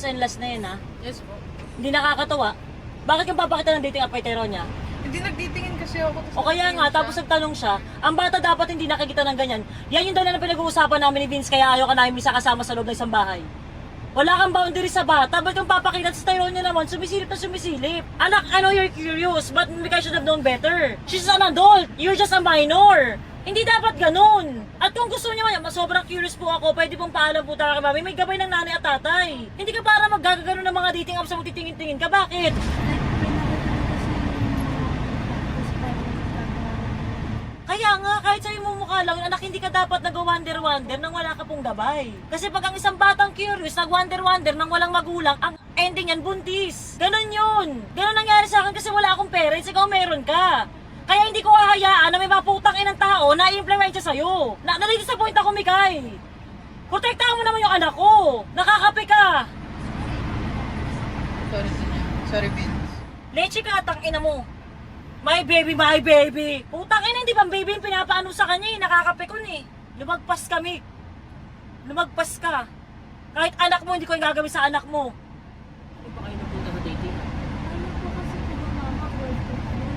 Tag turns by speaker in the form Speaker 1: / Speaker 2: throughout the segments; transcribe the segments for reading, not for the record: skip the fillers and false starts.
Speaker 1: last and last na yan, ha?
Speaker 2: Yes po.
Speaker 1: Hindi nakakatawa. Bakit yung papakita ng dating app kay Tyronia?
Speaker 2: Hindi nagtitingin kasi ako.
Speaker 1: O kaya nga, tapos nagtanong siya, ang bata dapat hindi nakikita ng ganyan. Yan yung dala na pinag-uusapan namin ni Vince, kaya ayaw ka namin misa kasama sa loob ng isang bahay. Wala kang boundary sa bata, ba't yung papakita sa Tyronia naman, sumisilip na sumisilip? Anak, I know you're curious, but I should have known better. She's an adult, you're just a minor. Hindi dapat ganun. At kung gusto niyo, sobrang curious po ako, pwede pong paalam po tayo kay mami, may gabay ng nanay at tatay. Hindi ka para maggagano ng mga dating apps sa magtitingin-tingin ka, bakit? Kaya nga, kahit sa'yo mo mukha lang, anak, hindi ka dapat nag-wonder-wonder nang wala ka pong gabay. Kasi pag ang isang batang curious, nag-wonder-wonder nang walang magulang, ang ending yan, buntis. Ganon yun. Ganon nangyari sa akin kasi wala akong parents, ikaw meron ka. Kaya hindi ko hahayaan na may maputang inang tao na i-implement siya sa'yo. Nalidisappoint ako, Mikay. Protektahan mo naman yung anak ko. Nakakape ka.
Speaker 2: Sorry, sorry, Vince.
Speaker 1: Leche ka, tang ina mo. My baby, my baby. Putang ina, hindi ba ang baby yung pinapaano sa kanya eh. Nakakape ko eh. Lumagpas kami. Lumagpas ka. Kahit anak mo, hindi ko yung gagawin sa anak mo. Hindi ba kayo napunta sa dating?
Speaker 3: Ano po kasi po ng mama ko,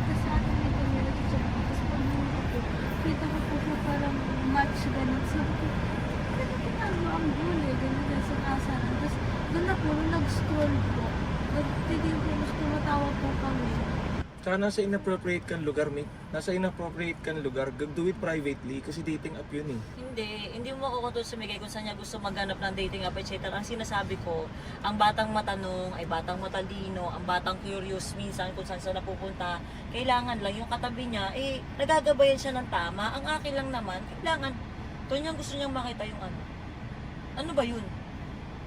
Speaker 3: kasi atin may community siya, tapos pag nandito, kita ko po siya parang match ganun. Sabi ko, ano ginagawa ang gulay, ganun na sa kasaran. Tapos doon na po, nung nag-scroll po, nagtigil po, mas tumatawa po kami.
Speaker 4: Tsaka nasa inappropriate kang lugar, Mick. Nasa inappropriate kang lugar, do it privately kasi dating app yun eh.
Speaker 1: Hindi mo makukontrol sa Miguel kung saan niya gusto maghanap ng dating app, etc. Ang sinasabi ko, ang batang matanong ay batang matalino, ang batang curious minsan kung saan siya napupunta, kailangan lang yung katabi niya, nagagabayan siya ng tama. Ang akin lang naman, kailangan, doon yung gusto niyang makita yung ano. Ano ba yun?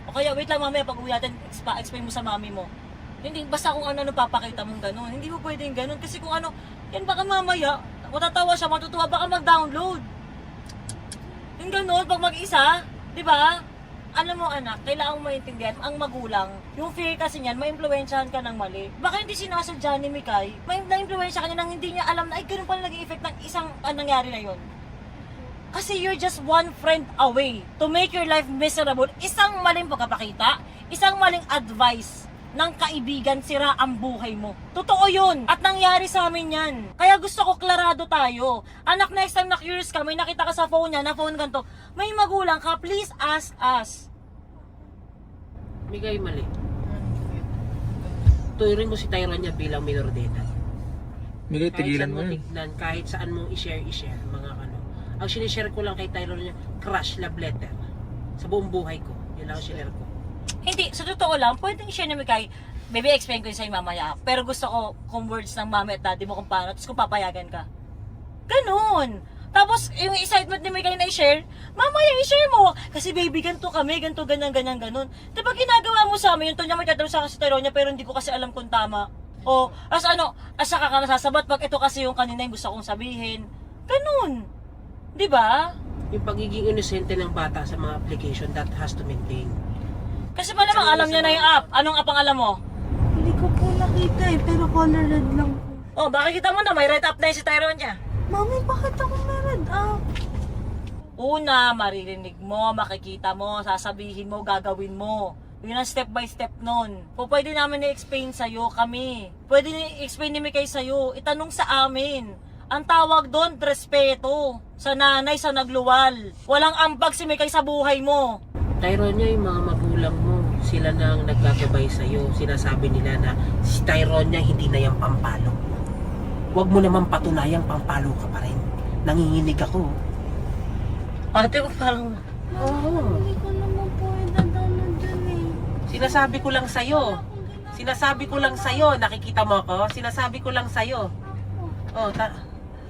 Speaker 1: O kaya, wait lang mamaya, pag uwi natin, explain mo sa mami mo. Hindi, basta kung ano papakita mong gano'n. Hindi mo pwedeng gano'n. Kasi kung ano, yan baka mamaya, matatawa siya, matutuwa, baka mag-download. Yung gano'n, pag mag-isa, di ba? Alam mo anak, kailangan mo maintindihan, ang magulang, yung fear kasi niyan, ma-impluwensyahan ka ng mali. Baka hindi sinasadya ni Mikay, na-impluwensya ka niya nang hindi niya alam na, ay ganun pala naging effect ng isang nangyari na yon. Kasi you're just one friend away to make your life miserable. Isang maling pagkapakita, isang maling advice ng kaibigan, sira ang buhay mo. Totoo yun. At nangyari sa amin yan. Kaya gusto ko klarado tayo. Anak, next time na curious ka, may nakita ka sa phone niya, na phone ganito, may magulang ka, please ask us.
Speaker 5: Migay mali. Turing mo si Tyronia bilang minor de edad.
Speaker 4: Migay,
Speaker 5: Kahit
Speaker 4: tigilan
Speaker 5: saan
Speaker 4: mo yun.
Speaker 5: tignan, kahit saan mo i-share, mga ano. Ang sinishare ko lang kay Tyronia, crush, love letter. Sa buong buhay ko. Yun lang ang sinare ko.
Speaker 1: Hindi, sa totoo lang, pwedeng i-share namin kay, baby, explain ko yun sa'yo mamaya. Pero gusto ko kung words ng mami at daddy mo kung paano, tapos kung papayagan ka. Ganun. Tapos, yung excitement ni Mikay na i-share, mamaya i-share mo. Kasi baby, ganito kami, ganito, ganyan, ganyan, ganun. Diba ginagawa mo sa amin, yung to niya may tatanong sa akin sa Tyronia, pero hindi ko kasi alam kung tama. O, saka ka nasasabat pag ito kasi yung kanina yung gusto kong sabihin. Ganun. Diba?
Speaker 5: Yung pagiging innocente ng bata sa mga application, that has to maintain.
Speaker 1: Kasi malamang alam niya na yung app. Anong app ang alam mo?
Speaker 3: Hindi ko po nakita eh, pero color red lang po.
Speaker 1: Oh, makikita mo na, may red app na yung si Tyronia.
Speaker 3: Mami, bakit ako may red up?
Speaker 1: Una, maririnig mo, makikita mo, sasabihin mo, gagawin mo. Yun ang step by step nun. O pwede namin i-explain sa'yo, kami. Pwede i-explain ni Mikay sa'yo, itanong sa amin. Ang tawag doon, respeto. Sa nanay, sa nagluwal. Walang ambag si Mikay sa buhay mo.
Speaker 5: Tyronia, yung mga magulang mo, sila na ang naggagabay sa'yo. Sinasabi nila na si Tyronia hindi na yung pampalo. Huwag mo naman patunayang pampalo ka pa rin. Nanginginig ako.
Speaker 1: Ate ko parang,
Speaker 5: Oo.
Speaker 3: Hindi ko naman po idadano dyan eh.
Speaker 5: Sinasabi ko lang sa'yo. Sinasabi ko lang sa'yo. Nakikita mo ako? Sinasabi ko lang sa'yo. Oh,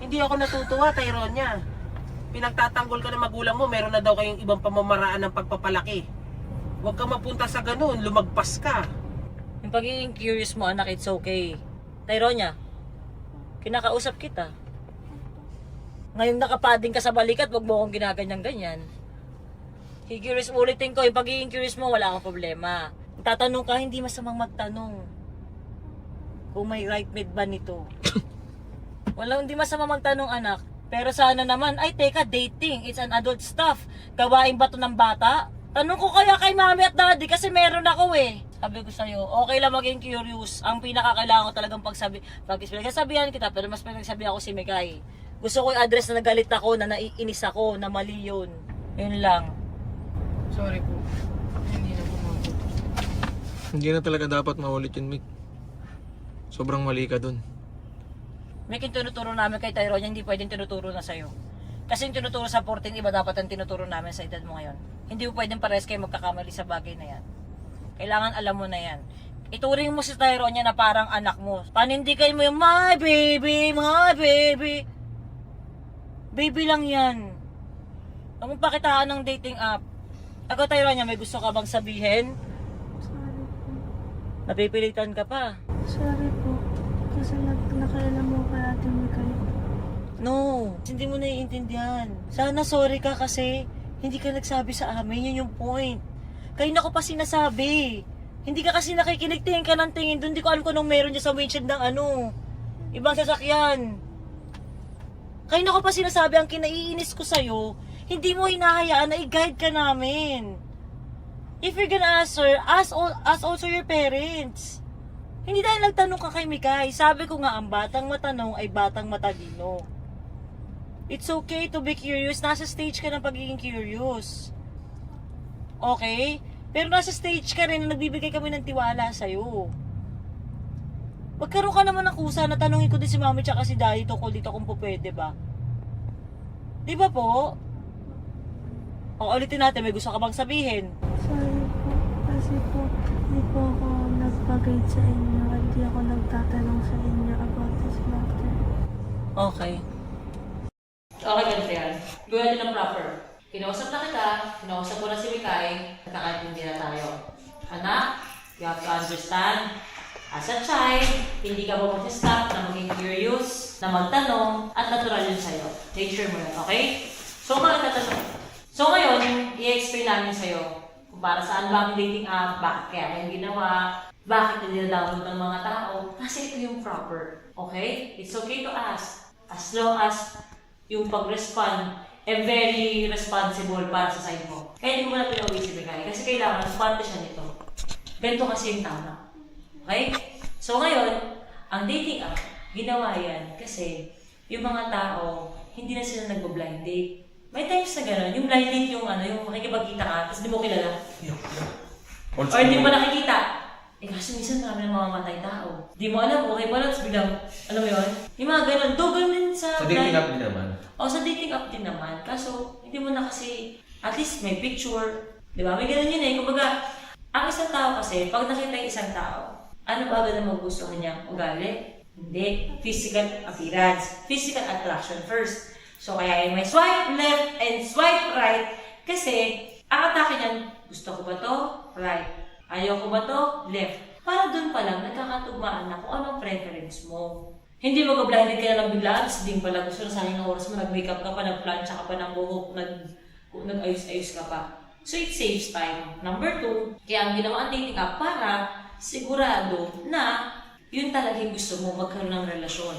Speaker 5: hindi ako natutuwa, Tyronia. Pinagtatanggol ka ng magulang mo, meron na daw kayong ibang pamamaraan ng pagpapalaki. Huwag kang mapunta sa ganun, lumagpas ka.
Speaker 1: yung pagiging curious mo, anak, it's okay. Tyronia, kinakausap kita. Ngayong nakapading ka sa balikat, wag mo akong ginaganyan-ganyan. Curious, ulitin ko, yung pagiging curious mo, wala akong problema. Tatanong ka, hindi masamang magtanong. Kung may right mate ba nito. Hindi masamang magtanong, anak. Pero sana naman, ay teka, dating, it's an adult stuff. Gawain ba to ng bata? Tanong ko kaya kay mami at daddy kasi meron ako eh. Sabi ko sa'yo, okay lang maging curious. Ang pinakakailangan ko talagang pagsabihan kita, pero mas pinagsabi ako si Mikay. Gusto ko i-address na nagalit ako, na naiinis ako, na mali yun. Yun lang.
Speaker 2: Sorry po. Hindi na po mabuti.
Speaker 4: Hindi na talaga dapat maulit yun, Mick. Sobrang mali ka dun.
Speaker 1: May tinuturo namin kay Tyrone, hindi pwedeng tinuturo na sa'yo. Kasi yung tinuturo sa 14, iba dapat ang tinuturo namin sa edad mo ngayon. Hindi mo pwedeng pares kayo magkakamali sa bagay na yan. Kailangan alam mo na yan. Ituring mo si Tyrone niya na parang anak mo. Panindigan mo yung, my baby, my baby. Baby lang yan. Huwag mong pakitaan ng dating app. Ako, Tyrone niya, may gusto ka bang sabihin?
Speaker 3: Sorry po.
Speaker 1: Napipilitan ka pa.
Speaker 3: Sorry po. Kasi nakilala mo kay Ate Mikay.
Speaker 1: No, hindi mo naiintindihan. Sana sorry ka kasi hindi ka nagsabi sa amin. Yun yung point. Kayo na ko pa sinasabi. Hindi ka kasi nakikinig, tingin ka ng tingin. Doon di ko alam kung anong meron dyan sa windshield ng ibang sasakyan. Kayo na ko pa sinasabi, ang kinaiinis ko sa'yo, hindi mo hinahayaan na i-guide ka namin. If you're gonna ask her, ask also your parents. Hindi dahil nagtanong ka kay Mikay. Sabi ko nga, ang batang matanong ay batang matalino. It's okay to be curious. Nasa stage ka ng pagiging curious. Okay? Pero nasa stage ka rin na nagbibigay kami ng tiwala sa'yo. Magkaroon ka naman ng kusa na tanungin ko din si mami tsaka si daddy tungkol dito kung po pwede ba. Di ba po? O, ulitin natin, may gusto ka bang sabihin?
Speaker 3: Sorry po. Kasi po, hindi po ako nagpag-guide sa inyo. Hindi ako nagtatanong sa inyo about this matter.
Speaker 1: Okay. Okay, ganito yan. Gawin natin ng proper. Kinausap na kita, kinausap ko na si Mikay, nagkakaintindi na tayo. Anak, you have to understand, as a child, hindi ka mo mag-stop na maging curious, na magtanong, at natural yun sa'yo. Nature mo yun, okay? So, ngayon, i-explain namin sa'yo kung para saan ba ang dating app, bakit kaya kayo ginawa, bakit hindi na-download ng mga tao, kasi ito yung proper, okay? It's okay to ask, as long as yung pag-respond, very responsible para sa side mo. Kaya hindi mo na pinauwi si Mikay, kasi kailangan, parte siya nito. Ganito kasi yung tama. Okay? So ngayon, ang dating app, ginawa yan kasi yung mga tao, hindi na sila nag-blind date. May times na gano'n, yung blind date yung yung makikipagkita ka, tapos di mo kilala. Or hindi mo nakikita. Kasi minsan marami ng mamamatay tao. Di mo alam, okay pala, tapos biglang, alam mo yun? Yung mga gano'n, doon din sa
Speaker 6: dating app din naman.
Speaker 1: Sa dating app din naman. Kaso, hindi mo na kasi, at least may picture. Di ba? May gano'n yun eh. Kumbaga, ang isang tao kasi, pag nakita yung isang tao, ano ba agad ang magustuhan niya? Ugali? Hindi. Physical appearance. Physical attraction first. So, kaya may swipe left and swipe right. Kasi, ang atake niyan, gusto ko ba to? Right. Ayaw ko ba to? Left. Para dun pa lang, nagkakatugmaan na kung anong preference mo. Hindi mo ka-blinded ka na lang biglaan, din pala gusto na sayang ng oras mo, nag-makeup ka pa, nag-plancha ka pa ng buhok, nag-ayos-ayos ka pa. So it saves time. Number 2, kaya ang ginawa ang dating app para sigurado na yun talaga yung gusto mo, magkaroon ng relasyon.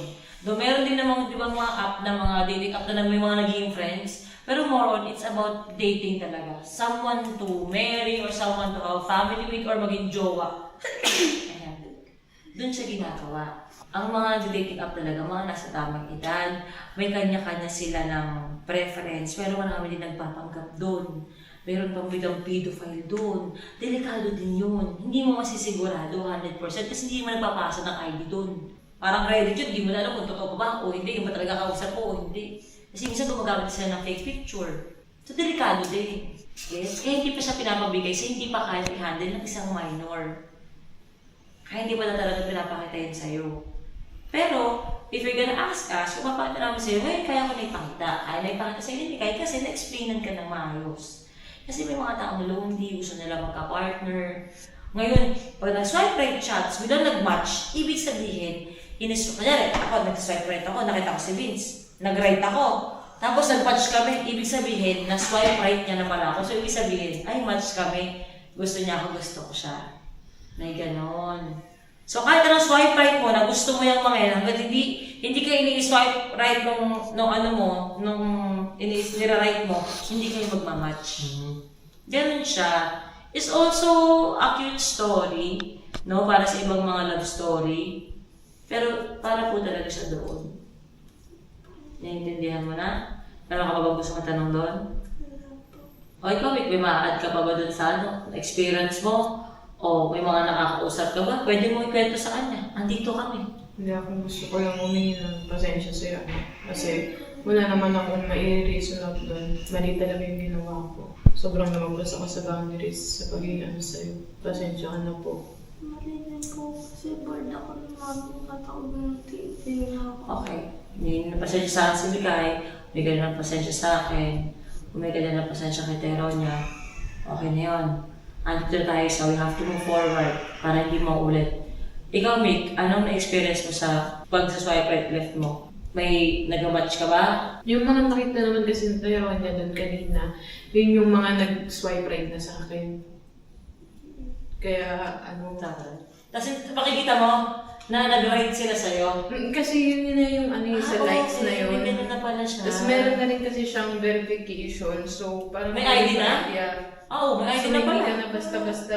Speaker 1: Though meron din namang, di ba, mga app na mga dating app na may mga naging friends, pero more on, it's about dating talaga. Someone to marry or someone to have family with or maging jowa. Ayan. Doon siya ginagawa. Ang mga dating app talaga, mga nasa tamang edad, may kanya-kanya sila ng preference, pero marami din nagpapanggap doon. Meron pang biglang pedophile doon. Delikado din yun. Hindi mo masisigurado 100% kasi hindi mo nagpapasa ng ID doon. Parang Reddit yun, hindi mo na alam kung totoo ba o hindi, yung ba talaga kausap po o hindi. Kasi minsan gumagamit sila ng fake picture. So, delikado din. Yes? Kaya hindi pa siya pinapabigay kasi hindi pa kaya i-handle ng isang minor. Kaya hindi pa na talaga pinapakita yun sa'yo. Pero, if you're gonna ask us, kung mapakita namin sa'yo, ngayon kaya ko na ipakita. Kaya na ipakita sa'yo hindi kahit kasi na-explainan ka ng maayos. Kasi may mga taong lonely, gusto nila magka-partner. Ngayon, pag nag-swipe right shots, biglang nag-match, ibig sabihin, kanyari, ako, nag-swipe right ako, nakita ko si Vince. Nag-right ako. Tapos nag-match kami, ibig sabihin, na-swipe right niya na pala ako. So, ibig sabihin, ay, match kami. Gusto niya ako, gusto ko siya. May ganon. So, kahit anong swipe right mo, na gusto mo yung mga yan, hanggang hindi ka ini-swipe right nung nira-right mo, hindi kayo magmamatch. Ganun siya. It's also a cute story, no? Para sa ibang mga love story. Pero para po talaga siya doon. Naiintindihan mo na? Meron ka pa ba gusto kong tanong doon? O ikaw, may ma-add ka pa ba doon sa experience mo? O may mga nakakausap ka ba? Pwede mo ikwento sa kanya. Andito kami.
Speaker 2: Hindi ako gusto ko lang humingi ng pasensya sa'yo. Kasi wala naman akong mai-reason up doon. Mali talaga yung ginawa ko. Sobrang lumabas ako sa boundaries sa pagiging sa'yo. Pasensya ka na po.
Speaker 3: Mali din po kasi bored ako ng mga katawag ng TV na ako.
Speaker 1: Okay. Hindi na pasensya sa akin si Mikay. May ganun ng pasensya sa akin. Kung may ganun ng pasensya kay Teronia. Okay na yun. Andito na tayo, so we have to move forward para hindi maulit. Ikaw, Mick, anong na-experience mo sa pag-swipe right left mo? May nag-match ka ba?
Speaker 2: Yung mga nakita naman kasi tayo niya doon kanina, yun yung mga nag-swipe right na sa akin. Kaya
Speaker 1: Kasi makikita mo na nag-right sila sa'yo.
Speaker 2: kasi yun na yung sa likes na yun.
Speaker 1: May ganun na pala siya.
Speaker 2: Tapos meron na rin kasi siyang verification, so parang...
Speaker 1: May ID na?
Speaker 2: Yeah.
Speaker 1: Oo, may ID
Speaker 2: So
Speaker 1: na
Speaker 2: hindi
Speaker 1: pala.
Speaker 2: ka na basta-basta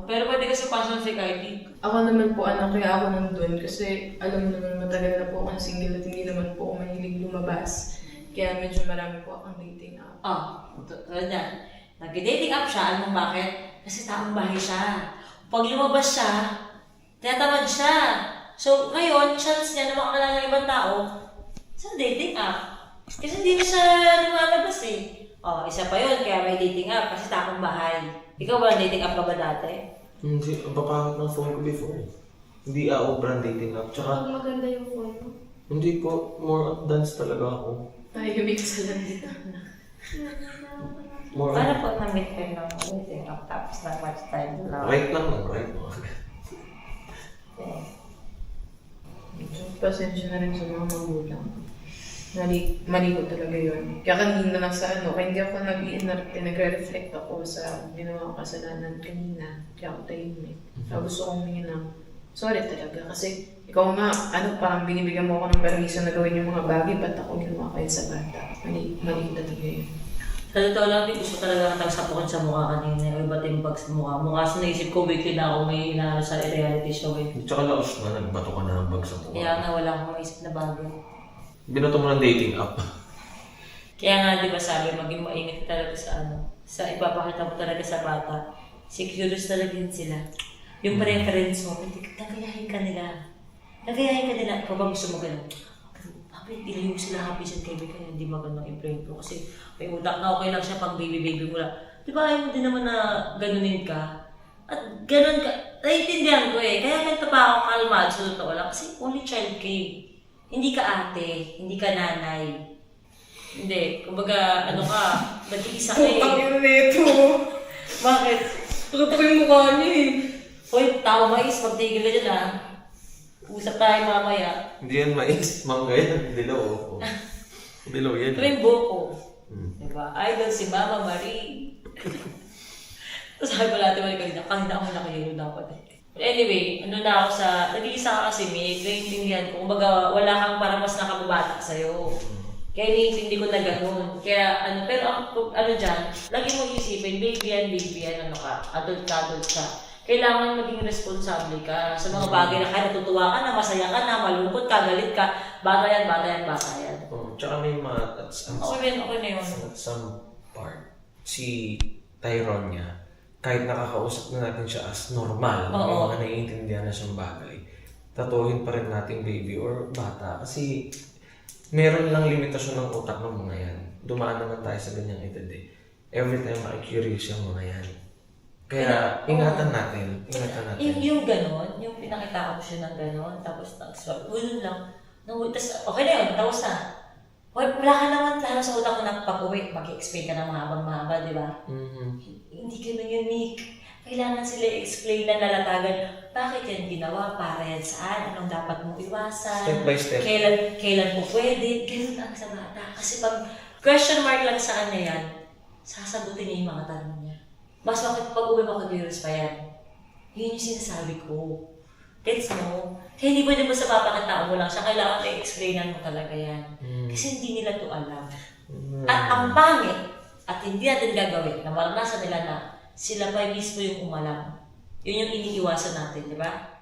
Speaker 1: Pero pwede kasi passion fake ID.
Speaker 2: Ako naman po kaya ako nandun kasi alam mo naman matagal na po akong single at hindi naman po ako mahilig lumabas. Kaya medyo marami po akong dating app.
Speaker 1: Tulad yan. Nag-dating app siya, alam mo bakit? Kasi taong bahay siya. Pag lumabas siya, tinatamad siya. So, ngayon, chance niya na makakilala ng ibang tao sa dating app. Kasi hindi na siya lumalabas eh. Isa pa yun, kaya may dating app kasi takong bahay. Ikaw ba, dating app ka ba dati?
Speaker 4: Hindi, ang papangit ng phone ko before. Hindi brand dating app. Tsaka,
Speaker 3: Pag maganda yung phone mo.
Speaker 4: hindi po, more on dance talaga ako.
Speaker 2: Tahimik sa landita na.
Speaker 4: More
Speaker 1: Paano
Speaker 4: on,
Speaker 1: po na-meet kayo ng dating app tapos nag-match tayo lang?
Speaker 4: right lang.
Speaker 2: Pasensya na rin sa mga magulang. Mali ko talaga yun. Kaya kanina lang kaya hindi ako nag-iinarte, nagre-reflect ako sa ginawa kong kasalanan kanina. Kaya ako tahimik. Kaya gusto kong humingi ng sorry talaga. Kasi ikaw nga, parang binibigyan mo ako ng permiso na gawin yung mga bagay, ba't ako ginawa kayo sa bata? Mali ko talaga yun.
Speaker 1: Sa totoo lang, gusto talaga natang sapukin sa mukha kanina. Yung iba't yung bag sa mukha. Mukha sa naisip ko, weekly na ako may inaano sa reality show eh.
Speaker 4: Tsaka laos na, nagbato ka na ng bag sa mukha.
Speaker 1: Kaya nga wala akong maisip na bagay.
Speaker 4: Binato mo ng dating app.
Speaker 1: Kaya nga, di ba sabi, maging maingat ka talaga sa ipapakita mo talaga sa bata. Securious talaga din sila. Yung preference mo, nagayahin ka nila. Ikaw ba gusto mo ganun? Bakit ilayo sila happy sa kay kaya hindi magandang imprint ko? Kasi may utak na okay lang siya pang baby mo lang. Di ba ayaw mo din naman na ganunin ka? At ganun ka, naiintindihan ko eh. Kaya ganito pa ako kalmado sa totoo lang. Kasi only child ka eh. Hindi ka ate, hindi ka nanay. Hindi, kumbaga, nag-iisa ka eh.
Speaker 2: Putang nito!
Speaker 1: Bakit?
Speaker 2: Tutok yung mukha niya eh.
Speaker 1: Hoy, tao mais, magtigil ka dyan ah. Usap tayo mamaya.
Speaker 4: Hindi yan mais, mangga yan. Dilaw. Dilaw yan.
Speaker 1: Ito yung buko. Diba? Idol si Mama Marie. Tapos sabi pala natin kanina ako nakayelo dapat eh. But anyway, na ako nag-iisa ka kasi may naiintindihan ko. Kumbaga, wala kang parang mas nakababata sa'yo. Kaya naiintindi ko na gano'n. Kaya pero dyan, lagi mo isipin, baby yan, adult ka. Kailangan maging responsable ka sa mga bagay na kaya natutuwa ka na, masaya ka na, malungkot ka, galit ka. Bata yan.
Speaker 4: Tsaka may mga,
Speaker 1: Okay na yun.
Speaker 4: at some part, si Tyronia, kahit nakakausap na natin siya as normal, may mga naiintindihan na siyang bagay, tatuhin pa rin nating baby or bata. Kasi meron lang limitasyon ng utak ng mga yan. Dumaan naman tayo sa ganyang edad eh. Every time makikurious yung mga yan. Kaya ingatan natin.
Speaker 1: Yung gano'n, yung pinakita ko siya ng gano'n, tapos nag-swap, gano'n lang. Tapos okay na yun, tapos na. Wala ka naman lalo sa utak mo na pag-uwi, mag-explain ka ng mahaba, di ba? Hindi ka na unique. Kailangan sila explain na lalatagan, bakit yan ginawa, para yan saan, anong dapat mong iwasan,
Speaker 4: Step by step.
Speaker 1: kailan po pwede, ganun lang sa bata. Kasi pag question mark lang sa kanya yan, sasagutin niya yung mga tanong niya. Mas pag-uwi makag-curious pa yan. Yun yung sinasabi ko. Gets mo? Kaya hindi pwede mo sa papakatao mo lang siya, kailangan na i-explainan mo talaga yan. Kasi hindi nila to alam. At ang pangit, at hindi natin gagawin, na maranasan nila na sila pa mismo yung umalam. Yun yung iniiwasan natin, di ba?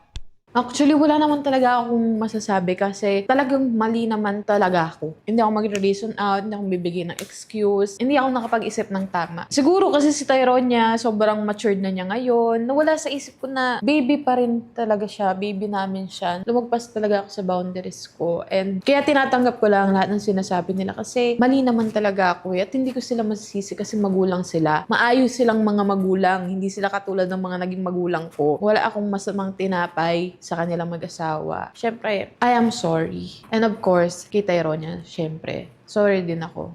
Speaker 2: Actually, wala naman talaga akong masasabi kasi talagang mali naman talaga ako. Hindi ako mag-reason out, hindi ako bibigyan ng excuse, hindi ako nakapag-isip ng tama. Siguro kasi si Tyronia, sobrang matured na niya ngayon. Nawala sa isip ko na baby pa rin talaga siya, baby namin siya. Lumagpas talaga ako sa boundaries ko. And kaya tinatanggap ko lang lahat ng sinasabi nila kasi mali naman talaga ako. At hindi ko sila masisisi kasi magulang sila. Maayos silang mga magulang, hindi sila katulad ng mga naging magulang ko. Wala akong masamang tinapay sa kanilang mag-asawa. Syempre, I am sorry. And of course, kay Tyronia, syempre, sorry din ako.